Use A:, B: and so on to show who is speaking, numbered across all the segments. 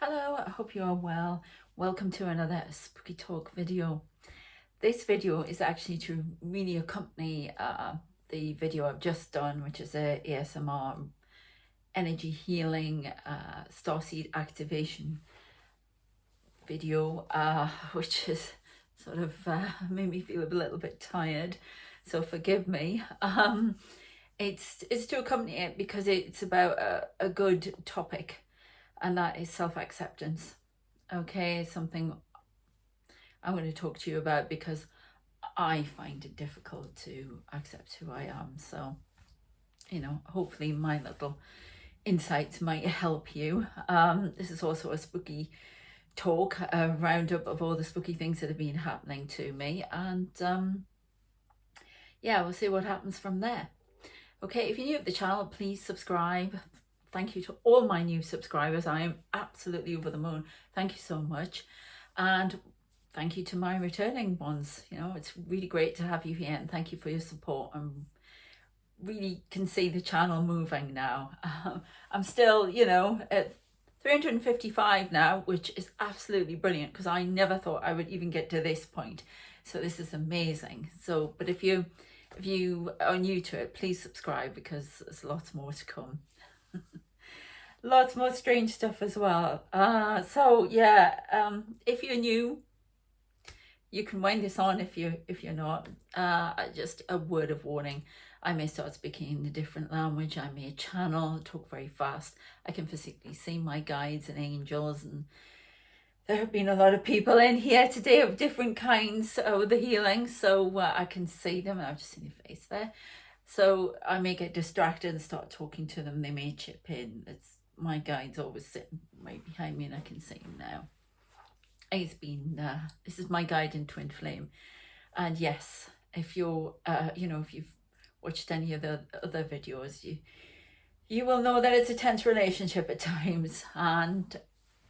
A: Hello, I hope you are well. Welcome to another Spooky Talk video. This video is actually to really accompany the video I've just done, which is a ASMR energy healing starseed activation video, which is sort of made me feel a little bit tired, so forgive me. It's to accompany it because it's about a good topic, and that is self-acceptance. Okay, something I'm going to talk to you about because I find it difficult to accept who I am. So, hopefully my little insights might help you. This is also a spooky talk, a roundup of all the spooky things that have been happening to me. And yeah, we'll see what happens from there. Okay, if you're new to the channel, please subscribe. Thank you to all my new subscribers. I am absolutely over the moon. Thank you so much. And thank you to my returning ones. It's really great to have you here, and thank you for your support. I'm really can see the channel moving now. I'm still, at 355 now, which is absolutely brilliant because I never thought I would even get to this point. So this is amazing. So, but if you are new to it, please subscribe because there's lots more to come. Lots more strange stuff as well. So yeah, if you're new, you can wind this on. If you're not, just a word of warning. I may start speaking in a different language. I may talk very fast. I can physically see my guides and angels, and there have been a lot of people in here today of different kinds with the healing, so I can see them. I've just seen your face there. So I may get distracted and start talking to them. They may chip in. It's my guide's always sitting right behind me, and I can see him now. It's been this is my guide in twin flame, and yes, if you're if you've watched any of the other videos, you will know that it's a tense relationship at times. And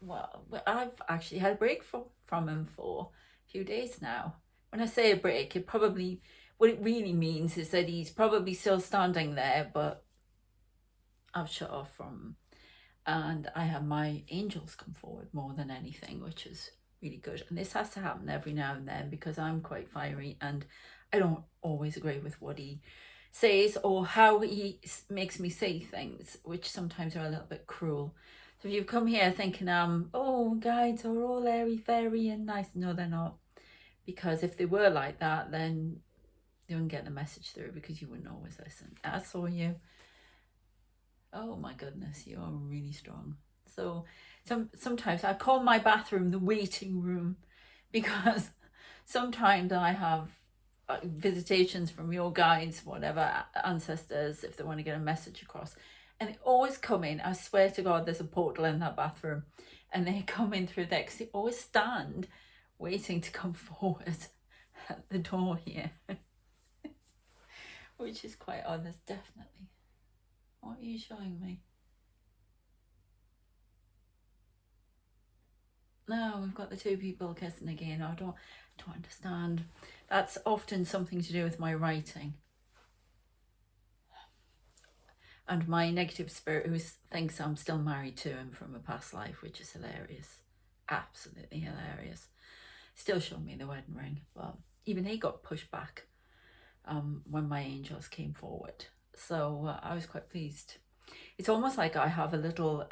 A: well, I've actually had a break from him for a few days now. When I say a break, what it really means is that he's probably still standing there, but I've shut off from him, and I have my angels come forward more than anything, which is really good. And this has to happen every now and then because I'm quite fiery and I don't always agree with what he says or how he makes me say things, which sometimes are a little bit cruel. So if you've come here thinking, oh, guides are all airy fairy and nice, no, they're not. Because if they were like that, then you wouldn't get the message through because you wouldn't always listen. I saw you. Oh my goodness, you are really strong. So sometimes I call my bathroom the waiting room because sometimes I have visitations from your guides, whatever, ancestors, if they want to get a message across. And they always come in. I swear to God, there's a portal in that bathroom. And they come in through there because they always stand waiting to come forward at the door here. Which is quite honest, definitely. What are you showing me? No, we've got the two people kissing again. I don't understand. That's often something to do with my writing. And my negative spirit who thinks I'm still married to him from a past life, which is hilarious. Absolutely hilarious. Still showing me the wedding ring. But even he got pushed back when my angels came forward. So I was quite pleased. It's almost like I have a little...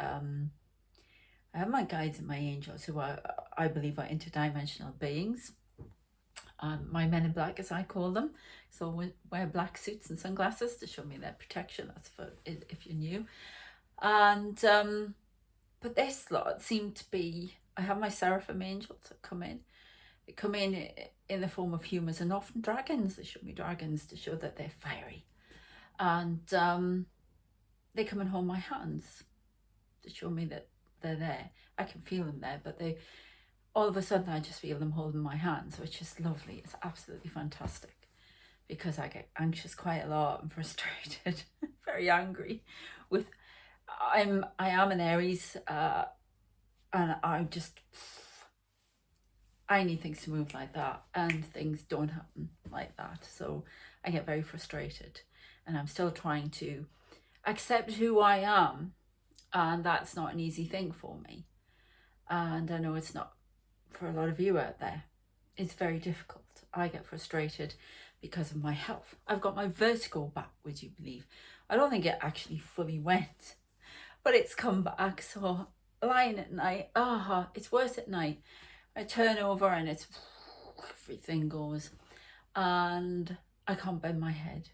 A: I have my guides and my angels who I believe are interdimensional beings. My men in black, as I call them. So we wear black suits and sunglasses to show me their protection. That's for if you're new. And but this lot seemed to be, I have my seraphim angels that come in. They come in the form of humans and often dragons. They show me dragons to show that they're fiery. And they come and hold my hands to show me that they're there. I can feel them there, but all of a sudden I just feel them holding my hands, which is lovely. It's absolutely fantastic because I get anxious quite a lot and frustrated, very angry with, I am an Aries, and I need things to move like that, and things don't happen like that. So I get very frustrated, and I'm still trying to accept who I am, and that's not an easy thing for me. And I know it's not for a lot of you out there. It's very difficult. I get frustrated because of my health. I've got my vertigo back, would you believe? I don't think it actually fully went, but it's come back. So lying at night, it's worse at night. I turn over and it's everything goes, and I can't bend my head.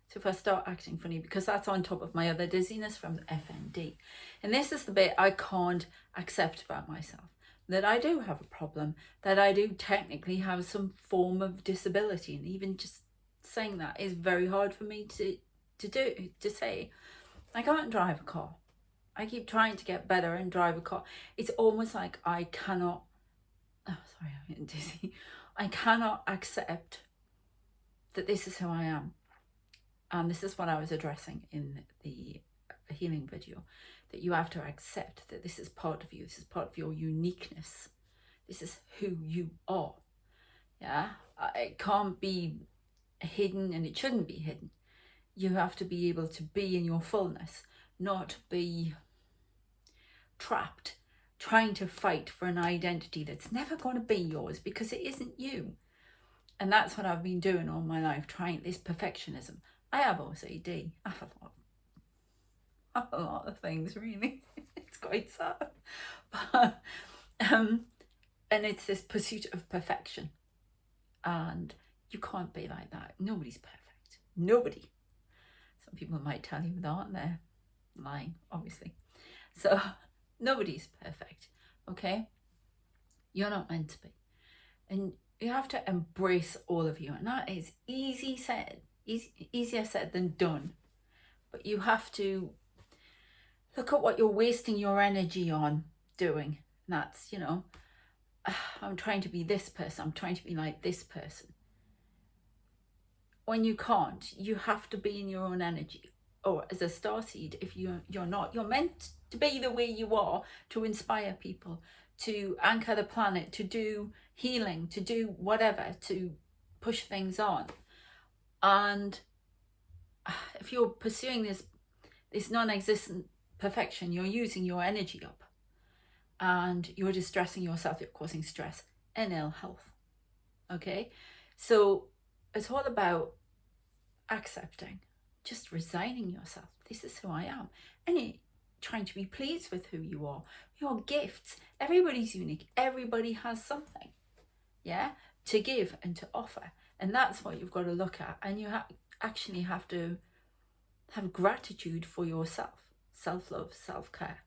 A: So if I start acting funny, because that's on top of my other dizziness from the FND. And this is the bit I can't accept about myself, that I do have a problem, that I do technically have some form of disability. And even just saying that is very hard for me to say. I can't drive a car. I keep trying to get better and drive a car. It's almost like I cannot, I'm getting dizzy. I cannot accept that this is who I am. And this is what I was addressing in the healing video, that you have to accept that this is part of you. This is part of your uniqueness. This is who you are. Yeah, it can't be hidden, and it shouldn't be hidden. You have to be able to be in your fullness, not be trapped trying to fight for an identity that's never going to be yours, because it isn't you. And that's what I've been doing all my life, trying this perfectionism. I have OCD. I have a lot of things, really. It's quite sad. But, and it's this pursuit of perfection. And you can't be like that. Nobody's perfect. Nobody. Some people might tell you that, aren't they? Lying, obviously. So nobody's perfect, okay? You're not meant to be. And you have to embrace all of you. And that is easier said than done. But you have to look at what you're wasting your energy on doing. And that's, I'm trying to be this person. I'm trying to be like this person. When you can't, you have to be in your own energy. Or as a starseed, if you're not, you're meant to be the way you are, to inspire people, to anchor the planet, to do healing, to do whatever, to push things on. And if you're pursuing this non-existent perfection, you're using your energy up, and you're distressing yourself. You're causing stress and ill health. Okay, so it's all about accepting, just resigning yourself. This is who I am, and you're trying to be pleased with who you are. Your gifts. Everybody's unique. Everybody has something, to give and to offer, and that's what you've got to look at. And you actually have to have gratitude for yourself, self-love, self-care.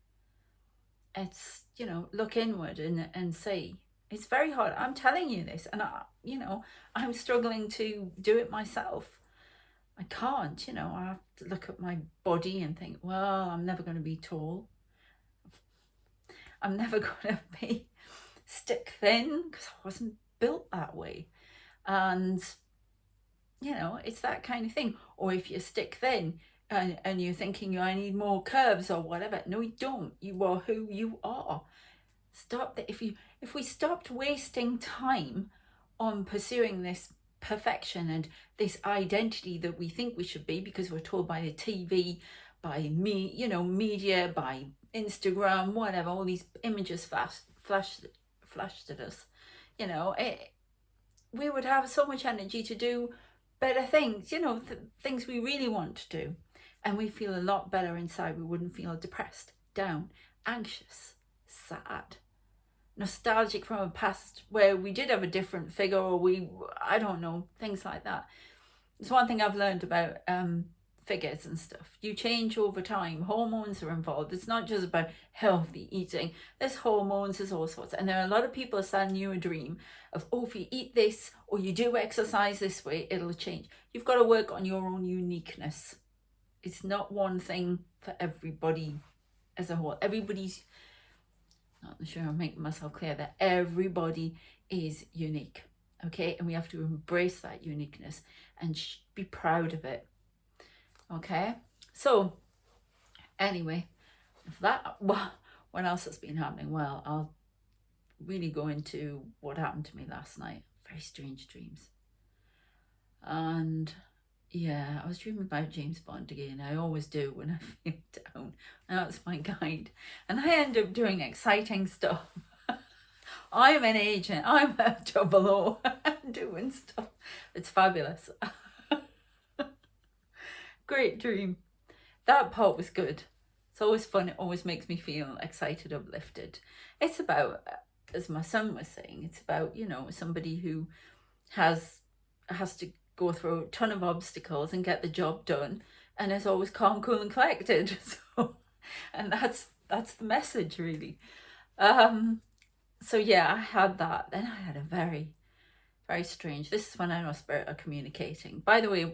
A: It's, look inward and say, it's very hard. I'm telling you this, and I'm struggling to do it myself. I can't, I have to look at my body and think, well, I'm never going to be tall. I'm never going to be stick thin, because I wasn't built that way. And, it's that kind of thing. Or if you're stick thin and you're thinking, I need more curves or whatever. No, you don't. You are who you are. Stop that. If we stopped wasting time on pursuing this perfection and this identity that we think we should be, because we're told by the TV, by me, media, by Instagram, whatever, all these images flashed at us, we would have so much energy to do better things, things we really want to do, and we feel a lot better inside. We wouldn't feel depressed, down, anxious, sad, nostalgic from a past where we did have a different figure, or I don't know, things like that. It's one thing I've learned about figures and stuff. You change over time. Hormones are involved. It's not just about healthy eating. There's hormones, there's all sorts. And there are a lot of people selling you a dream of, if you eat this or you do exercise this way, it'll change. You've got to work on your own uniqueness. It's not one thing for everybody as a whole. Everybody's, not sure I'm making myself clear, that everybody is unique. Okay, and we have to embrace that uniqueness and be proud of it. Okay, so anyway, that, what else has been happening? Well, I'll really go into what happened to me last night. Very strange dreams. And yeah, I was dreaming about James Bond again. I always do when I feel down. And that's my guide. And I end up doing exciting stuff. I'm an agent. I'm a double O doing stuff. It's fabulous. Great dream. That part was good. It's always fun. It always makes me feel excited, uplifted. It's about, as my son was saying, it's about, you know, somebody who has to go through a ton of obstacles and get the job done, and is always calm, cool, and collected. So, and that's the message, really. So yeah, I had that. Then I had a very, very strange. This is when I know spirit are communicating. By the way,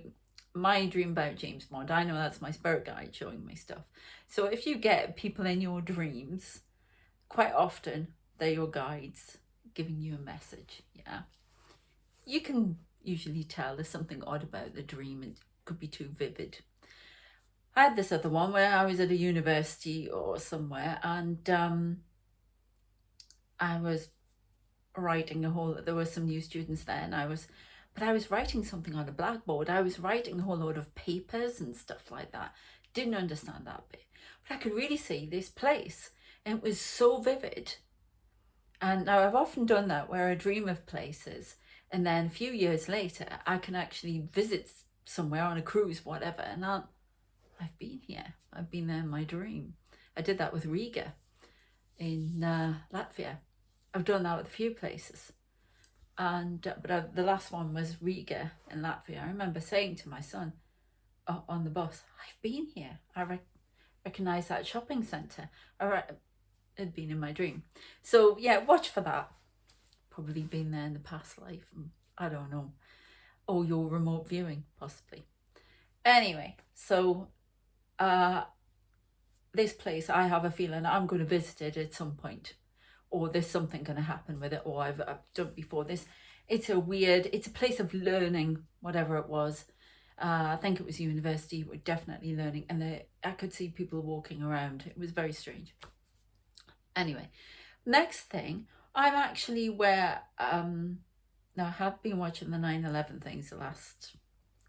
A: my dream about James Bond, I know that's my spirit guide showing me stuff. So if you get people in your dreams, quite often they're your guides giving you a message. Yeah, you can usually tell there's something odd about the dream. It could be too vivid. I had this other one where I was at a university or somewhere, and I was writing there were some new students there, and I was writing something on a blackboard. I was writing a whole load of papers and stuff like that. Didn't understand that bit, but I could really see this place, and it was so vivid. And now I've often done that where I dream of places, and then a few years later I can actually visit somewhere on a cruise, whatever, and I've been here. I've been there in my dream. I did that with Riga in Latvia. I've done that with a few places. And but the last one was Riga in Latvia. I remember saying to my son on the bus, I've been here. I recognise that shopping centre. It had been in my dream. So yeah, watch for that. Probably been there in the past life. I don't know. Or your remote viewing, possibly. Anyway, so this place, I have a feeling I'm going to visit it at some point, or there's something going to happen with it, or I've done before this. It's a place of learning, whatever it was. I think it was university. We're definitely learning, and I could see people walking around. It was very strange. Anyway, next thing, I'm actually where now I have been watching the 9/11 things the last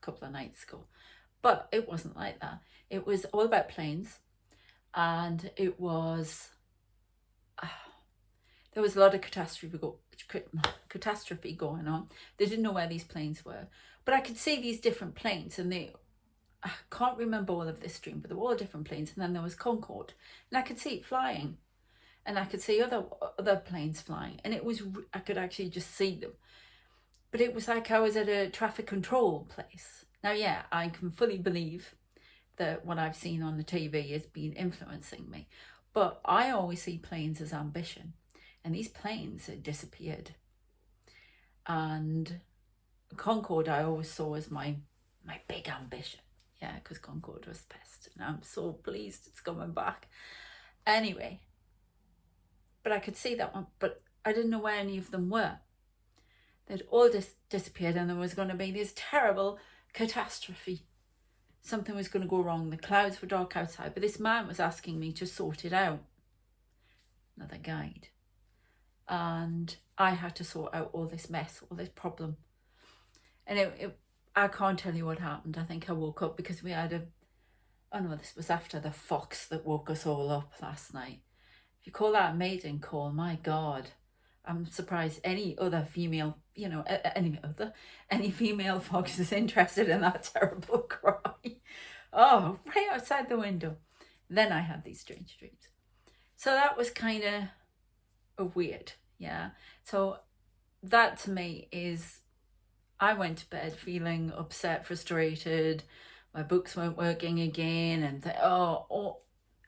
A: couple of nights ago, but it wasn't like that. It was all about planes, and it was there was a lot of catastrophe going on. They didn't know where these planes were, but I could see these different planes, and I can't remember all of this dream, but they were all different planes. And then there was Concorde, and I could see it flying, and I could see other planes flying, and I could actually just see them. But it was like I was at a traffic control place. Now, yeah, I can fully believe that what I've seen on the TV has been influencing me, but I always see planes as ambition, and these planes had disappeared. And Concorde I always saw as my big ambition. Yeah, because Concorde was the best, and I'm so pleased it's coming back. Anyway, but I could see that one, but I didn't know where any of them were. They'd all disappeared, and there was going to be this terrible catastrophe. Something was going to go wrong. The clouds were dark outside, but this man was asking me to sort it out. Another guide. And I had to sort out all this mess, all this problem. And I can't tell you what happened. I think I woke up because we had this was after the fox that woke us all up last night. If you call that a mating call, my God. I'm surprised any other female, any female fox is interested in that terrible cry. Oh, right outside the window. Then I had these strange dreams. So that was kind of weird, yeah. So that to me is, I went to bed feeling upset, frustrated. My books weren't working again, and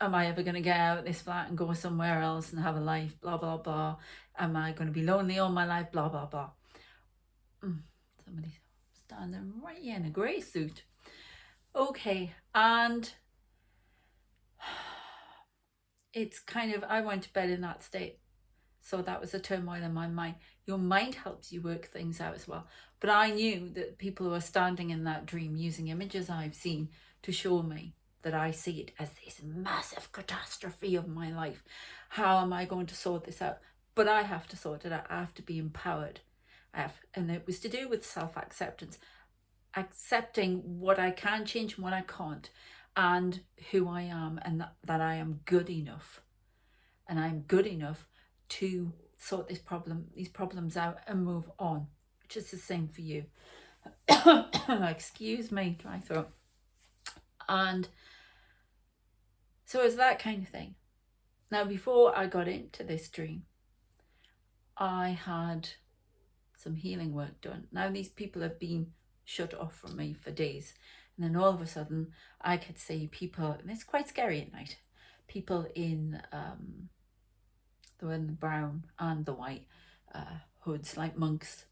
A: am I ever going to get out of this flat and go somewhere else and have a life, blah, blah, blah. Am I going to be lonely all my life, blah, blah, blah. Somebody's standing right here in a grey suit. Okay, and it's kind of, I went to bed in that state. So that was a turmoil in my mind. Your mind helps you work things out as well. But I knew that people who are standing in that dream using images I've seen to show me that I see it as this massive catastrophe of my life. How am I going to sort this out? But I have to sort it out. I have to be empowered. And it was to do with self-acceptance. Accepting what I can change and what I can't. And who I am, and that I am good enough. And I'm good enough to sort these problems out and move on, which is the same for you. Excuse me, dry throat. And so it's that kind of thing. Now, before I got into this dream, I had some healing work done. Now, these people have been shut off from me for days. And then all of a sudden, I could see people, and it's quite scary at night, people in the brown and the white hoods, like monks,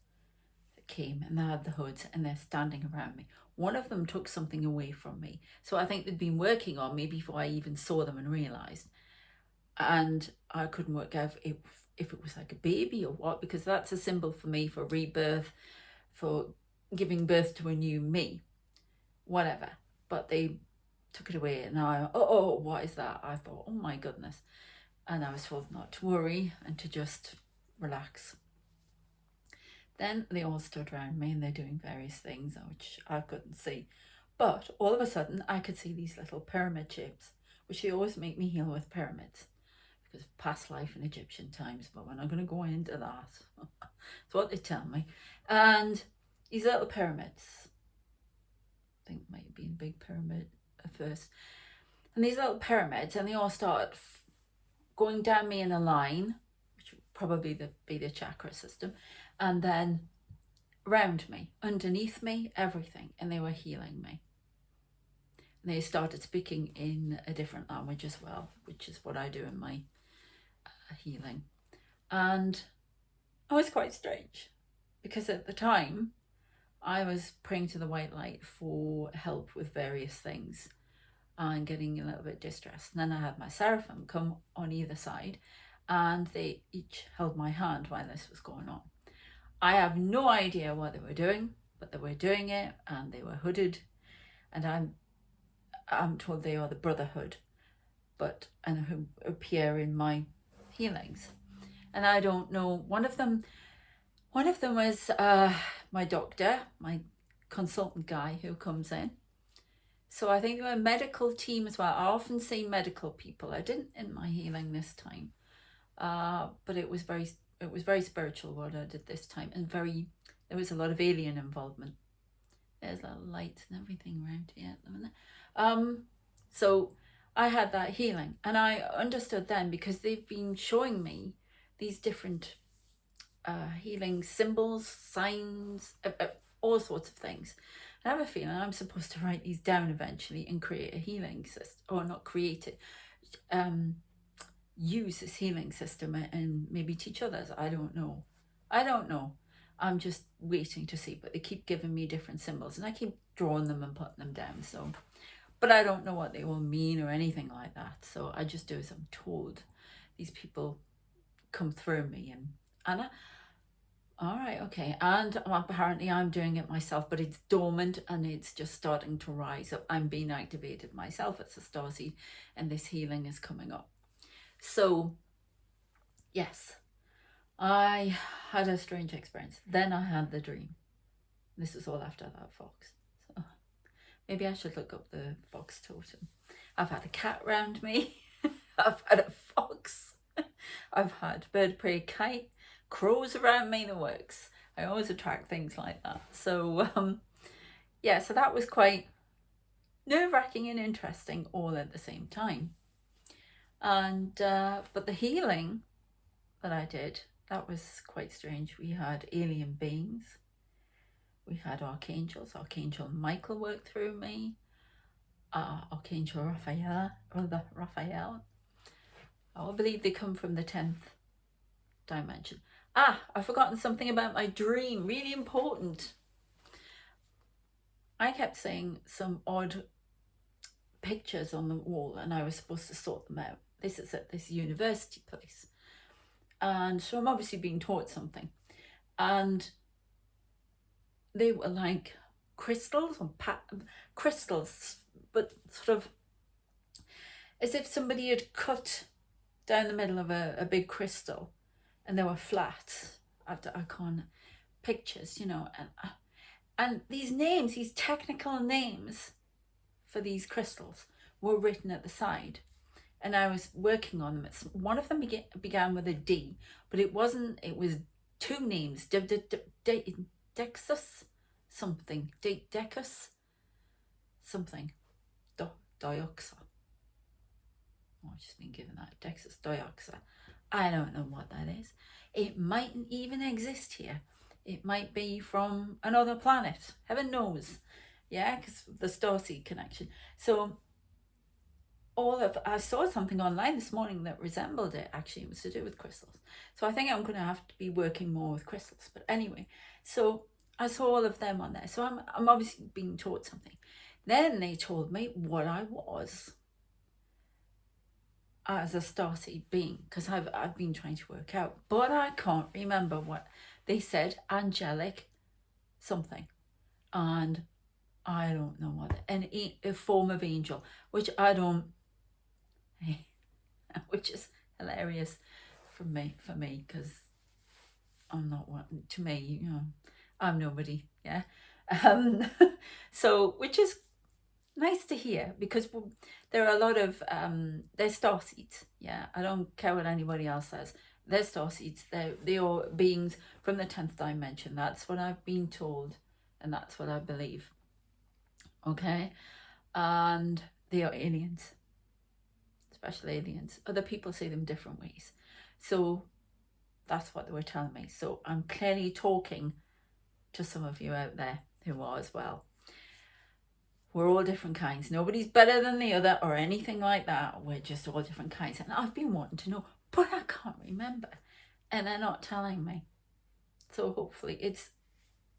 A: that came, and they had the hoods and they're standing around me. One of them took something away from me. So I think they'd been working on me before I even saw them and realised. And I couldn't work out if it was like a baby or what, because that's a symbol for me for rebirth, for giving birth to a new me, whatever. But they took it away, and I, what is that? I thought, oh my goodness. And I was told not to worry and to just relax. Then they all stood around me and they're doing various things which I couldn't see. But all of a sudden I could see these little pyramid shapes, which they always make me heal with pyramids because of past life in Egyptian times, but we're not going to go into that. It's what they tell me. And these little pyramids, I think it might have been a big pyramid at first. And these little pyramids, and they all started going down me in a line, which would probably be the chakra system, and then around me, underneath me, everything, and they were healing me. And they started speaking in a different language as well, which is what I do in my healing. And it was quite strange, because at the time I was praying to the white light for help with various things and getting a little bit distressed. And then I had my seraphim come on either side, and they each held my hand while this was going on. I have no idea what they were doing, but they were doing it, and they were hooded, and I'm told they are the Brotherhood, and who appear in my healings. And I don't know, one of them was my doctor, my consultant guy who comes in. So I think they were a medical team as well. I often see medical people. I didn't in my healing this time, but it was very spiritual what I did this time, and there was a lot of alien involvement. There's little lights and everything around here at the minute. So I had that healing, and I understood then, because they've been showing me these different healing symbols, signs, all sorts of things. I have a feeling I'm supposed to write these down eventually and create a healing system, or not create it, use this healing system and maybe teach others. I don't know. I'm just waiting to see, but they keep giving me different symbols and I keep drawing them and putting them down. So, but I don't know what they all mean or anything like that. So I just do as I'm told. These people come through me, and all right, okay. And apparently I'm doing it myself, but it's dormant and it's just starting to rise up. I'm being activated myself as a starseed, and this healing is coming up. So, yes, I had a strange experience. Then I had the dream. This was all after that fox. So maybe I should look up the fox totem. I've had a cat round me. I've had a fox. I've had bird, prey, kite, crows around me, the works. I always attract things like that. So yeah, so that was quite nerve-wracking and interesting all at the same time. And but the healing that I did, that was quite strange. We had alien beings, we had archangels. Archangel Michael worked through me, Archangel Raphael. I believe they come from the 10th dimension. I've forgotten something about my dream, really important. I kept seeing some odd pictures on the wall, and I was supposed to sort them out. This is at this university place, and so I'm obviously being taught something, and they were like crystals, but sort of as if somebody had cut down the middle of a big crystal, and they were flat. I can't pictures, and these names, these technical names for these crystals, were written at the side. and I was working on them. One of them began with a D, but it wasn't. It was two names: Dexus something, Decus something, Dioxa. I've just been given that, Dexus Dioxa. I don't know what that is. It mightn't even exist here. It might be from another planet. Heaven knows. Yeah, because the Starseed connection. So I saw something online this morning that resembled it. Actually, it was to do with crystals. So I think I'm going to have to be working more with crystals. But anyway, so I saw all of them on there. So I'm obviously being taught something. Then they told me what I was as a starseed being, because I've been trying to work out, but I can't remember what they said. Angelic something, and I don't know what, a form of angel, which I don't, which is hilarious for me, because I'm not one. To me, you know, I'm nobody. Yeah. So, which is nice to hear, because there are a lot of they're starseeds. Yeah, I don't care what anybody else says. They're starseeds. They are beings from the 10th dimension. That's what I've been told, and that's what I believe. Okay, and they are aliens, special aliens. Other people see them different ways. So that's what they were telling me. So I'm clearly talking to some of you out there who are as well. We're all different kinds. Nobody's better than the other or anything like that. We're just all different kinds. And I've been wanting to know, but I can't remember. And they're not telling me. So hopefully it's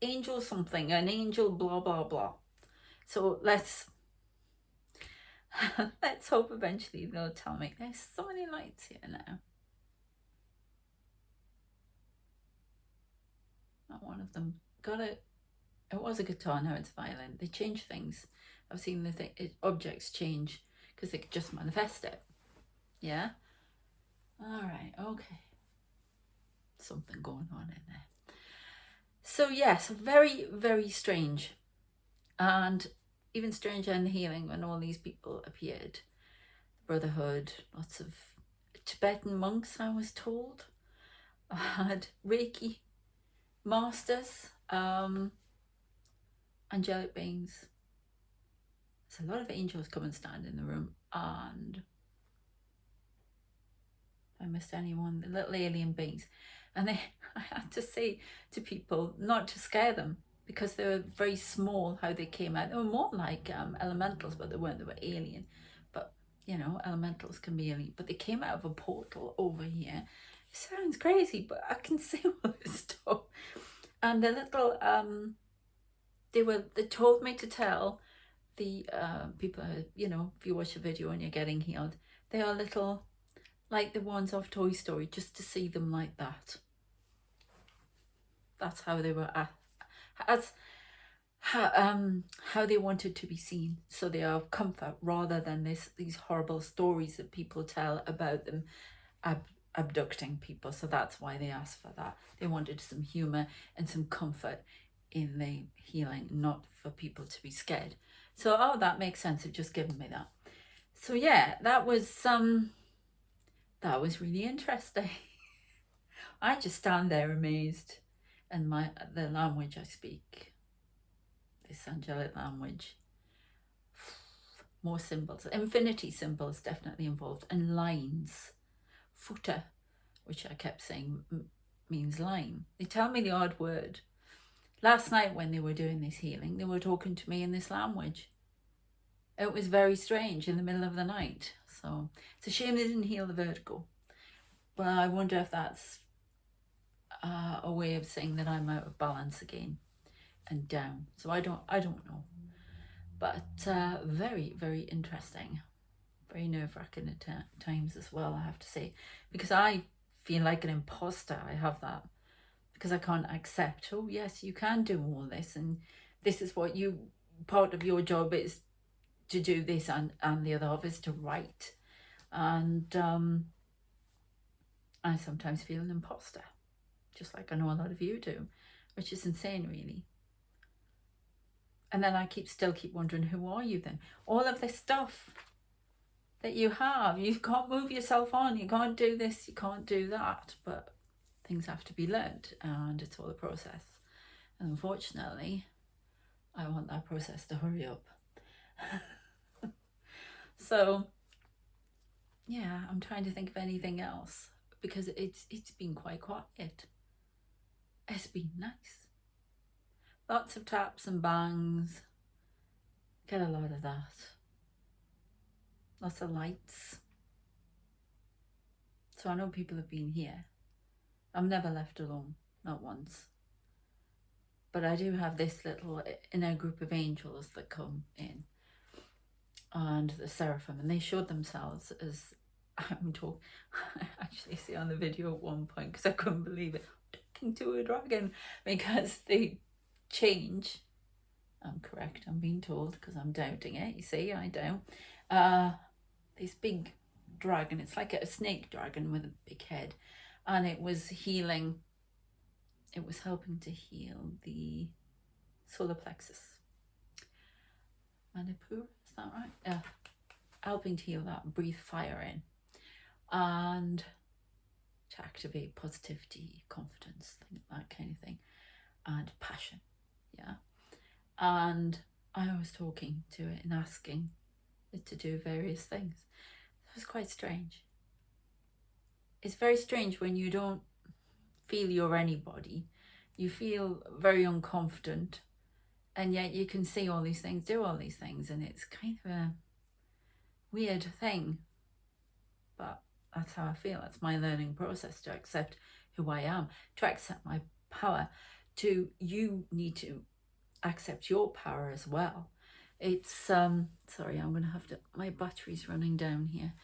A: angel something, an angel blah, blah, blah. So let's hope eventually they'll tell me. There's so many lights here now. Not one of them. It was a guitar, now it's violin. They change things. I've seen objects change because they could just manifest it. Yeah? All right, okay. Something going on in there. So yes, very, very strange. And even stranger in the healing when all these people appeared. Brotherhood, lots of Tibetan monks, I was told. I had Reiki masters, angelic beings. There's a lot of angels come and stand in the room, and if I missed anyone, the little alien beings. And I had to say to people not to scare them, because they were very small how they came out. They were more like elementals, but they weren't. They were alien. But, you know, elementals can be alien. But they came out of a portal over here. It sounds crazy, but I can see all this stuff. And the little, they told me to tell the people, you know, if you watch a video and you're getting healed, they are little, like the ones off Toy Story, just to see them like that. That's how they were, how they wanted to be seen. So they are comfort, rather than these horrible stories that people tell about them abducting people. So that's why they asked for that. They wanted some humor and some comfort in the healing, not for people to be scared. So, oh, that makes sense. They've just given me that. So yeah, that was really interesting. I just stand there amazed, and the language I speak, this angelic language, more symbols, infinity symbols definitely involved, and lines, futa, which I kept saying means line. They tell me the odd word. Last night when they were doing this healing, they were talking to me in this language. It was very strange in the middle of the night. So it's a shame they didn't heal the vertigo. But I wonder if that's a way of saying that I'm out of balance again and down. So I don't know. But very, very interesting. Very nerve-wracking at times as well, I have to say. Because I feel like an imposter. I have that. Because I can't accept, oh yes, you can do all this, and this is what part of your job is to do this, and the other half is to write. And I sometimes feel an imposter, just like I know a lot of you do, which is insane, really. And then I still keep wondering, who are you then? All of this stuff that you have. You can't move yourself on, you can't do this, you can't do that, but things have to be learned, and it's all a process. And unfortunately, I want that process to hurry up. So yeah, I'm trying to think of anything else, because it's been quite quiet. It's been nice. Lots of taps and bangs. Get a lot of that. Lots of lights. So I know people have been here. I'm never left alone, not once. But I do have this little inner group of angels that come in, and the seraphim, and they showed themselves as I'm talking. I actually see on the video at one point, because I couldn't believe it, talking to a dragon, because they change. I'm correct, I'm being told, because I'm doubting it. You see, I don't. This big dragon, it's like a snake dragon with a big head, and it was healing. It was helping to heal the solar plexus. Manipur, is that right? Yeah, helping to heal that, breathe fire in, and to activate positivity, confidence, that kind of thing, and passion. Yeah. And I was talking to it and asking it to do various things. It was quite strange. It's very strange when you don't feel you're anybody. You feel very unconfident, and yet you can see all these things, do all these things, and it's kind of a weird thing. But that's how I feel. That's my learning process, to accept who I am, to accept my power. You need to accept your power as well. It's sorry, I'm gonna have to, my battery's running down here.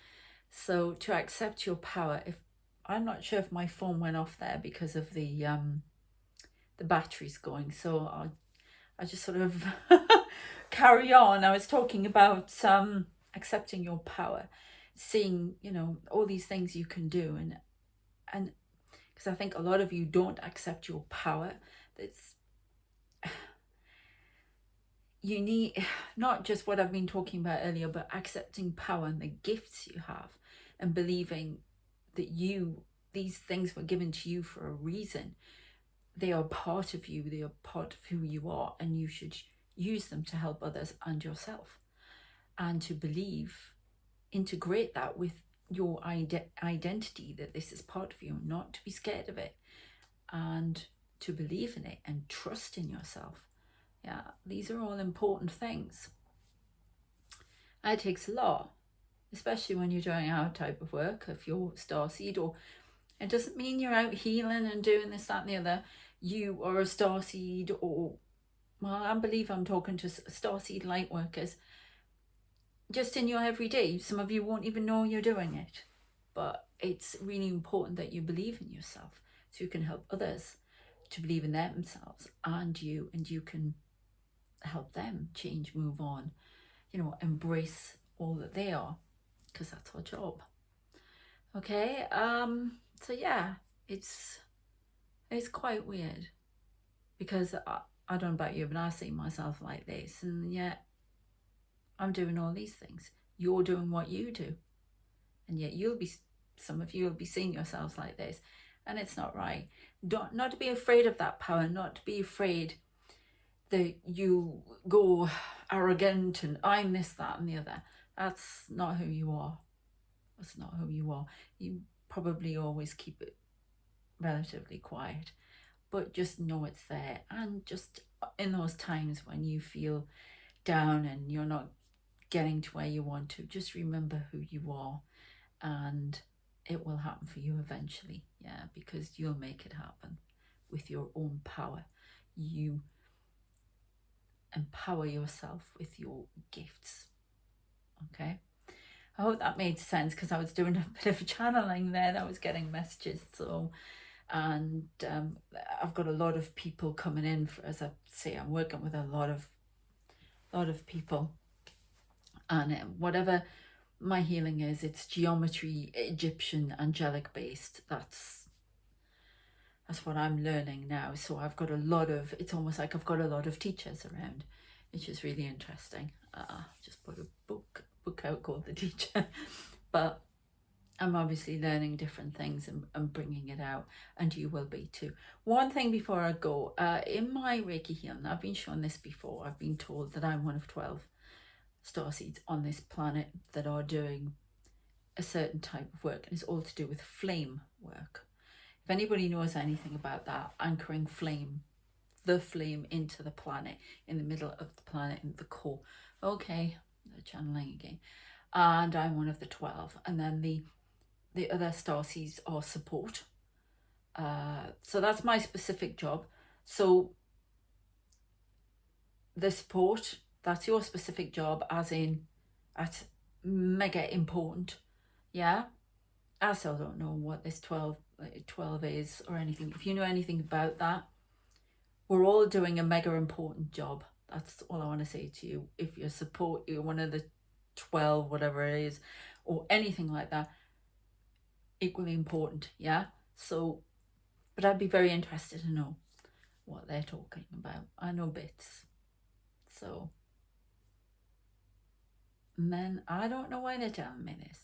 A: So to accept your power, if I'm not sure if my phone went off there because of the battery's going, so I just sort of carry on. I was talking about accepting your power, seeing, you know, all these things you can do, and because I think a lot of you don't accept your power. That's, you need not just what I've been talking about earlier, but accepting power and the gifts you have, and believing that these things were given to you for a reason. They are part of you, they are part of who you are, and you should use them to help others and yourself. And to believe, integrate that with your identity, that this is part of you, not to be scared of it, and to believe in it and trust in yourself. Yeah, these are all important things. And it takes a lot, especially when you're doing our type of work. If you're Starseed, or it doesn't mean you're out healing and doing this, that and the other. You are a Starseed, or, well, I believe I'm talking to Starseed light workers. Just in your everyday, some of you won't even know you're doing it. But it's really important that you believe in yourself, so you can help others to believe in themselves and you can help them change, move on, you know, embrace all that they are, because that's our job. Okay, so yeah, it's quite weird, because I don't know about you, but I see myself like this, and yet I'm doing all these things. You're doing what you do, and yet some of you will be seeing yourselves like this, and it's not right. Not to be afraid of that power, not to be afraid that you go arrogant and I'm this, that and the other. That's not who you are. That's not who you are. You probably always keep it relatively quiet, but just know it's there. And just in those times when you feel down and you're not getting to where you want to, just remember who you are, and it will happen for you eventually. Yeah, because you'll make it happen with your own power. You empower yourself with your gifts. Okay, I hope that made sense, because I was doing a bit of channeling there. I was getting messages, so, and I've got a lot of people coming in for, as I say, I'm working with a lot of people, and whatever my healing is, it's geometry, Egyptian, angelic based. That's what I'm learning now. So I've got a lot of, it's almost like I've got a lot of teachers around, which is really interesting. Just put a book out called The Teacher. But I'm obviously learning different things and bringing it out, and you will be too. One thing before I go, in my Reiki healing, I've been shown this before. I've been told that I'm one of 12 starseeds on this planet that are doing a certain type of work, and it's all to do with flame work. If anybody knows anything about that, anchoring flame, the flame into the planet, in the middle of the planet, in the core. Okay, the channeling again. And I'm one of the 12. And then the other starseeds are support. So that's my specific job. So the support, that's your specific job, as in that's mega important. Yeah. I still don't know what this 12 is or anything. If you know anything about that, we're all doing a mega important job. That's all I want to say to you. If you're support, you're one of the 12, whatever it is, or anything like that, equally important. Yeah. So, but I'd be very interested to know what they're talking about. I know bits. So, and then I don't know why they're telling me this.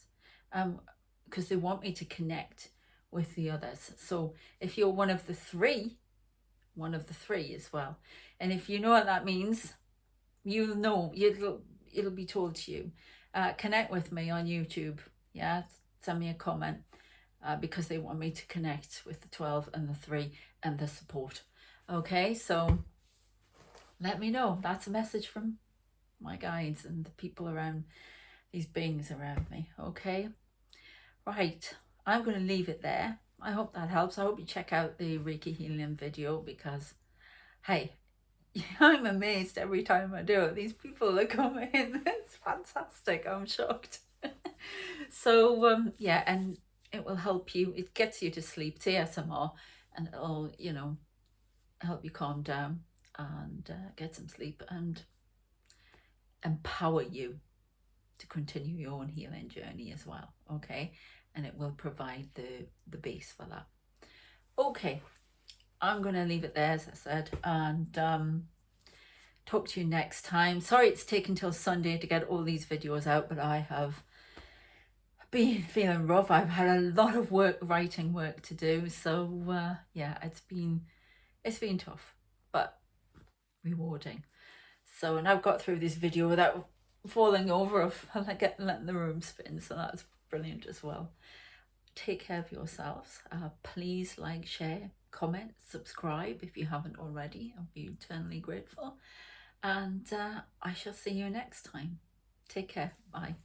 A: Because they want me to connect with the others. So if you're one of the three as well, and if you know what that means, you'll know, it'll be told to you. Connect with me on YouTube. Yeah, send me a comment, because they want me to connect with the 12 and the 3 and the support. Okay, so let me know. That's a message from my guides and the people around, these beings around me. Okay, right, I'm going to leave it there. I hope that helps. I hope you check out the Reiki healing video, because hey, I'm amazed every time I do it. These people are coming in. It's fantastic. I'm shocked. So yeah, and it will help you. It gets you to sleep. It's ASMR, and it'll, you know, help you calm down and get some sleep and empower you to continue your own healing journey as well. Okay, and it will provide the base for that. Okay, I'm going to leave it there, as I said, and talk to you next time. Sorry it's taken till Sunday to get all these videos out, but I have been feeling rough. I've had a lot of writing work to do, so yeah, it's been tough but rewarding. So, and I've got through this video without falling over of letting the room spin, so that's brilliant as well. Take care of yourselves. Please like, share, comment, subscribe if you haven't already. I'll be eternally grateful. And I shall see you next time. Take care. Bye.